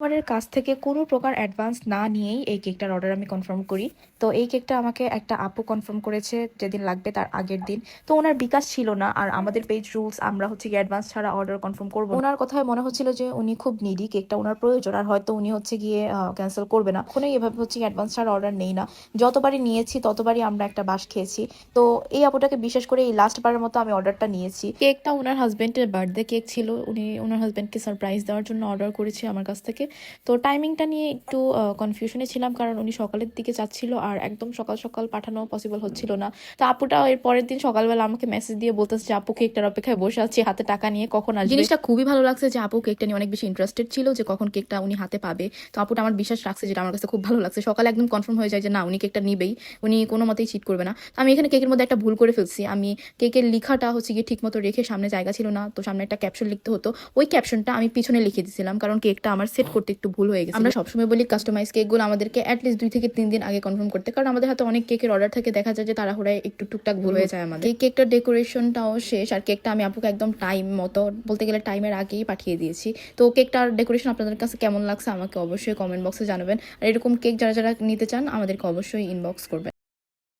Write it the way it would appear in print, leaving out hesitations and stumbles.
ডেলিভারের কাছ থেকে কোনো প্রকার অ্যাডভান্স না নিয়েই এই কেকটার অর্ডার আমি কনফার্ম করি। তো এই কেকটা আমাকে একটা আপু কনফার্ম করেছে যেদিন লাগবে তার আগের দিন। তো ওনার বিকাশ ছিল না, আর আমাদের পেজ রুলস আমরা হচ্ছে গিয়ে অ্যাডভান্স ছাড়া অর্ডার কনফার্ম করবো না। ওনার কথায় মনে হচ্ছিল যে উনি খুব নিডি, কেকটা ওনার প্রয়োজন, আর হয়তো উনি হচ্ছে গিয়ে ক্যান্সেল করবে না। কখনোই এভাবে হচ্ছে অ্যাডভান্স ছাড়া অর্ডার নেই না। যতবারই নিয়েছি ততবারই আমরা একটা বাস খেয়েছি। তো এই আপুটাকে বিশেষ করে এই লাস্ট বারের মতো আমি অর্ডারটা নিয়েছি। কেকটা ওনার হাজবেন্ডের বার্থডে কেক ছিল, উনি ওনার হাজবেন্ডকে সারপ্রাইজ দেওয়ার জন্য অর্ডার করেছে আমার কাছ থেকে। তো টাইমিংটা নিয়ে একটু কনফিউশনে ছিলাম, কারণ উনি সকালের দিকে চাচ্ছিল আর একদম সকাল সকাল পাঠানো পসিবল হচ্ছিল না। তো আপুটা এর পরের দিন সকালবেলা আমাকে মেসেজ দিয়ে বলতেছে যে আপু কেকটার অপেক্ষায় বসে আছি, হাতে টাকা নিয়ে কখন আসবে। জিনিসটা খুবই ভালো লাগছে যে আপু কেকটা নিয়ে অনেক বেশি ইন্টারেস্টেড ছিল যে কখন কেকটা উনি হাতে পাবে। তো আপুটা আমার বিশ্বাস রাখছে, যেটা আমার কাছে খুব ভালো লাগছে। সকালে একদম কনফার্ম হয়ে যায় যে না, উনি কেকটা নিবেই, উনি কোনো মতেই চিট করবে না। তো আমি এখানে কেকের মধ্যে একটা ভুল করে ফেলছি। আমি কেকের লেখাটা হচ্ছে গিয়ে ঠিক মতো রেখে সামনে জায়গা ছিল না, তো সামনে একটা ক্যাপশন লিখতে হতো, ওই ক্যাপশনটা আমি পিছনে লিখে দিয়েছিলাম, কারণ কেকটা আমার সেট করতে একটু ভুল হয়ে গেছে। আমরা সবসময় বলি কাস্টমাইজ কেকগুলো আমাদেরকে অ্যাটলিস্ট 2 থেকে 3 দিন আগে কনফার্ম করতে, কারণ আমাদের হাতে অনেক কেকের অর্ডার থাকে, দেখা যায় যে তাড়াহুড়ায় একটু টুকটাক ভুল হয়ে যায় আমাদের। এই কেকটার ডেকোরেশনটাও শেষ, আর কেকটা আমি আপুকে একদম টাইম মতো, বলতে গেলে টাইমের আগেই পাঠিয়ে দিয়েছি। তো কেকটার ডেকোরেশন আপনাদের কাছে কেমন লাগছে আমাকে অবশ্যই কমেন্ট বক্সে জানাবেন। আর এরকম কেক যারা যারা নিতে চান আমাদেরকে অবশ্যই ইনবক্স করবেন।